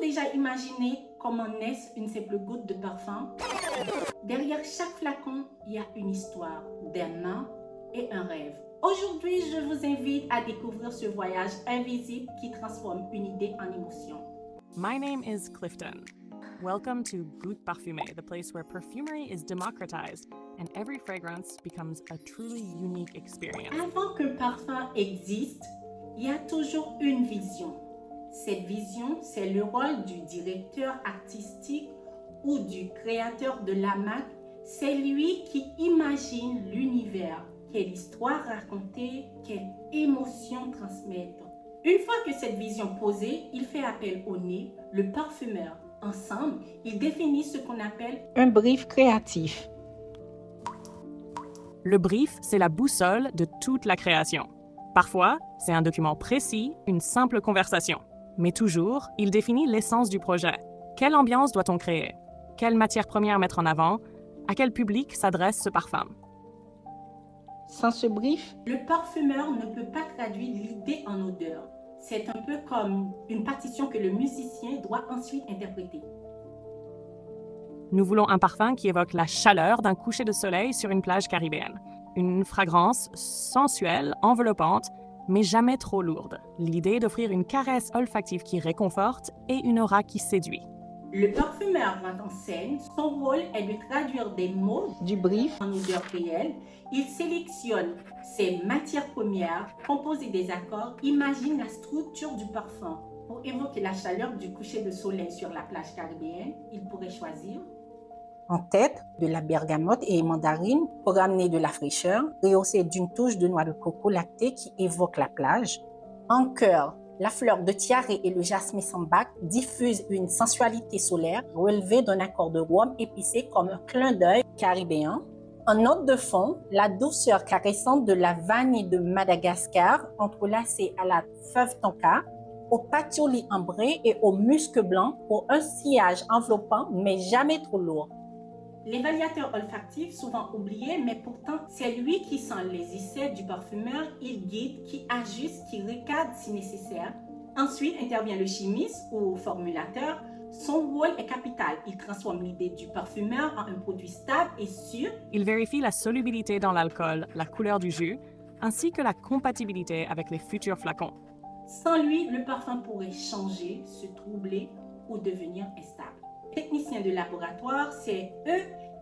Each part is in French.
déjà imaginé comment naissent une simple goutte de parfum? Derrière chaque flacon, il y a une histoire, des mains et un rêve. Aujourd'hui, je vous invite à découvrir ce voyage invisible qui transforme une idée en émotion. My name is Clifton. Welcome to Goutte Parfumée, the place where perfumery is democratized and every fragrance becomes a truly unique experience. Avant qu'un parfum existe, il y a toujours une vision. Cette vision, c'est le rôle du directeur artistique ou du créateur de la marque. C'est lui qui imagine l'univers, quelle histoire raconter, quelle émotion transmettre. Une fois que cette vision posée, il fait appel au nez, le parfumeur. Ensemble, ils définissent ce qu'on appelle un brief créatif. Le brief, c'est la boussole de toute la création. Parfois, c'est un document précis, une simple conversation. Mais toujours, il définit l'essence du projet. Quelle ambiance doit-on créer? Quelle matière première mettre en avant? À quel public s'adresse ce parfum? Sans ce brief, le parfumeur ne peut pas traduire l'idée en odeur. C'est un peu comme une partition que le musicien doit ensuite interpréter. Nous voulons un parfum qui évoque la chaleur d'un coucher de soleil sur une plage caribéenne. Une fragrance sensuelle, enveloppante, mais jamais trop lourde. L'idée d'offrir une caresse olfactive qui réconforte et une aura qui séduit. Le parfumeur rentre en scène, son rôle est de traduire des mots du brief en odeur réelle. Il sélectionne ses matières premières, compose des accords, imagine la structure du parfum. Pour évoquer la chaleur du coucher de soleil sur la plage caribéenne, il pourrait choisir en tête de la bergamote et mandarine pour amener de la fraîcheur, rehaussé d'une touche de noix de coco lactée qui évoque la plage. En cœur, la fleur de tiare et le jasmin sambac diffusent une sensualité solaire relevée d'un accord de rhum épicé comme un clin d'œil caribéen. En note de fond, la douceur caressante de la vanille de Madagascar entrelacée à la fève tonka, au patchouli ambré et au musc blanc pour un sillage enveloppant mais jamais trop lourd. L'évaluateur olfactif, souvent oublié, mais pourtant c'est lui qui sent les essais du parfumeur, il guide, qui ajuste, qui recadre si nécessaire. Ensuite intervient le chimiste ou formulateur. Son rôle est capital. Il transforme l'idée du parfumeur en un produit stable et sûr. Il vérifie la solubilité dans l'alcool, la couleur du jus, ainsi que la compatibilité avec les futurs flacons. Sans lui, le parfum pourrait changer, se troubler ou devenir instable. Les techniciens de laboratoire, c'est eux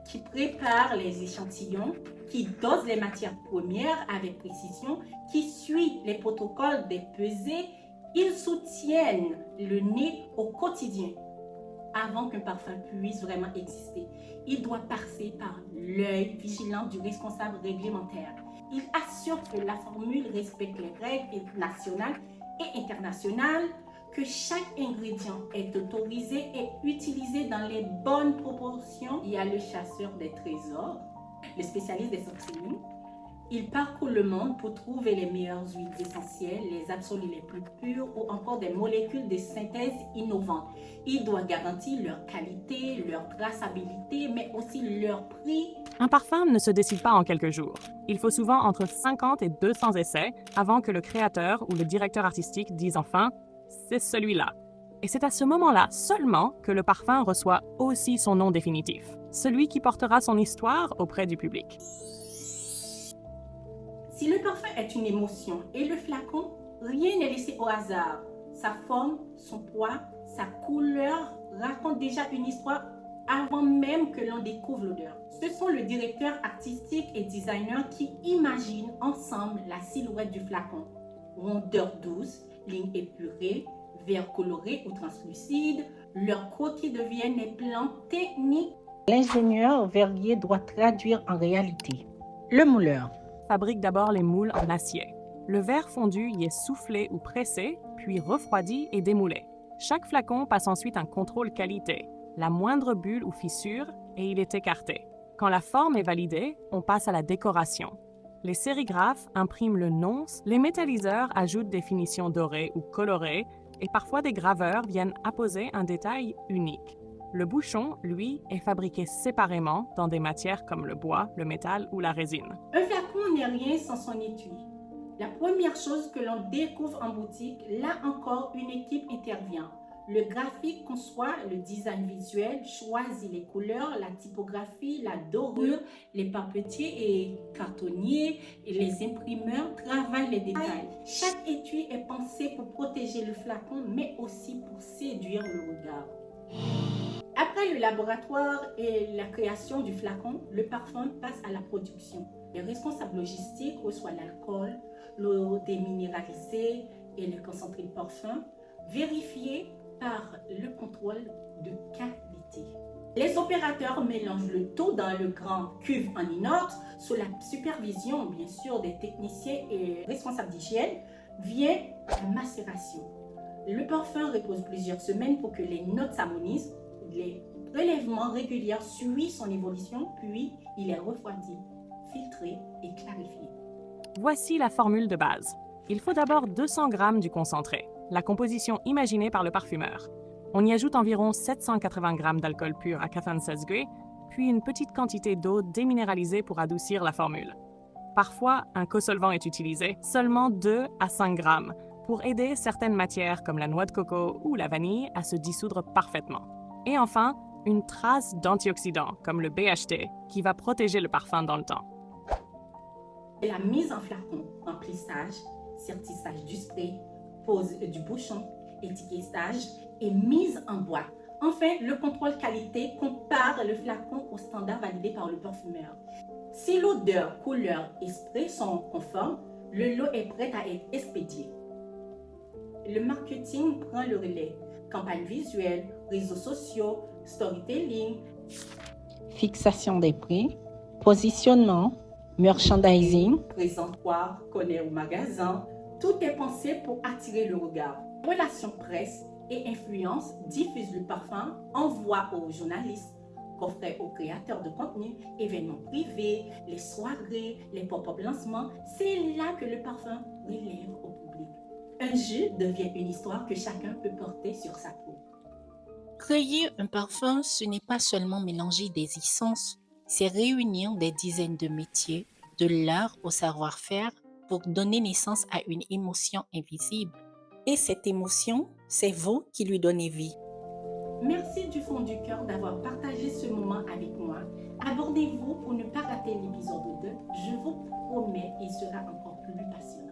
qui préparent les échantillons, qui dosent les matières premières avec précision, qui suivent les protocoles des pesées. Ils soutiennent le nez au quotidien. Avant qu'un parfum puisse vraiment exister, il doit passer par l'œil vigilant du responsable réglementaire. Il assure que la formule respecte les règles nationales et internationales, que chaque ingrédient est autorisé et utilisé dans les bonnes proportions. Il y a le chasseur des trésors, le spécialiste des sorcelleries. Il parcourt le monde pour trouver les meilleures huiles essentielles, les absolus les plus purs ou encore des molécules de synthèse innovantes. Il doit garantir leur qualité, leur traçabilité, mais aussi leur prix. Un parfum ne se décide pas en quelques jours. Il faut souvent entre 50 et 200 essais avant que le créateur ou le directeur artistique dise enfin « c'est celui-là ». Et c'est à ce moment-là seulement que le parfum reçoit aussi son nom définitif, celui qui portera son histoire auprès du public. Si le parfum est une émotion et le flacon, rien n'est laissé au hasard. Sa forme, son poids, sa couleur racontent déjà une histoire avant même que l'on découvre l'odeur. Ce sont le directeur artistique et designer qui imaginent ensemble la silhouette du flacon. Rondeur douce, ligne épurée, vert coloré ou translucide, leurs croquis deviennent des plans techniques. L'ingénieur verrier doit traduire en réalité. Le mouleur fabrique d'abord les moules en acier. Le verre fondu y est soufflé ou pressé, puis refroidi et démoulé. Chaque flacon passe ensuite un contrôle qualité. La moindre bulle ou fissure, et il est écarté. Quand la forme est validée, on passe à la décoration. Les sérigraphes impriment le nonce, les métalliseurs ajoutent des finitions dorées ou colorées, et parfois des graveurs viennent apposer un détail unique. Le bouchon, lui, est fabriqué séparément dans des matières comme le bois, le métal ou la résine. Un flacon n'est rien sans son étui. La première chose que l'on découvre en boutique, là encore, une équipe intervient. Le graphique conçoit le design visuel, choisit les couleurs, la typographie, la dorure. Les papetiers et cartonniers et les imprimeurs travaillent les détails. Chaque étui est pensé pour protéger le flacon, mais aussi pour séduire le regard. Après le laboratoire et la création du flacon, le parfum passe à la production. Les responsables logistiques reçoivent l'alcool, l'eau déminéralisée et le concentré de parfum, vérifiés par le contrôle de qualité. Les opérateurs mélangent le tout dans le grand cuve en inox sous la supervision, bien sûr, des techniciens et responsables d'hygiène. Vient la macération. Le parfum repose plusieurs semaines pour que les notes s'harmonisent. Les prélèvements réguliers suivent son évolution, puis il est refroidi, filtré et clarifié. Voici la formule de base. Il faut d'abord 200 g du concentré, la composition imaginée par le parfumeur. On y ajoute environ 780 g d'alcool pur à 96 degrés, puis une petite quantité d'eau déminéralisée pour adoucir la formule. Parfois, un co-solvant est utilisé, seulement 2 à 5 g, pour aider certaines matières comme la noix de coco ou la vanille à se dissoudre parfaitement. Et enfin, une trace d'antioxydants comme le BHT qui va protéger le parfum dans le temps. La mise en flacon, remplissage, sertissage du spray, pose du bouchon, étiquetage et mise en boîte. Enfin, le contrôle qualité compare le flacon aux standards validés par le parfumeur. Si l'odeur, couleur et spray sont conformes, le lot est prêt à être expédié. Le marketing prend le relais. Campagne visuelle, réseaux sociaux, storytelling, fixation des prix, positionnement, merchandising, présentoir, connaît au magasin. Tout est pensé pour attirer le regard. Relations presse et influence diffusent le parfum, envoie aux journalistes, coffret aux créateurs de contenu, événements privés, les soirées, les pop-up lancements. C'est là que le parfum relève au public. Un jus devient une histoire que chacun peut porter sur sa peau. Créer un parfum, ce n'est pas seulement mélanger des essences, c'est réunir des dizaines de métiers, de l'art au savoir-faire pour donner naissance à une émotion invisible. Et cette émotion, c'est vous qui lui donnez vie. Merci du fond du cœur d'avoir partagé ce moment avec moi. Abonnez-vous pour ne pas rater l'épisode 2. Je vous promets, il sera encore plus passionnant.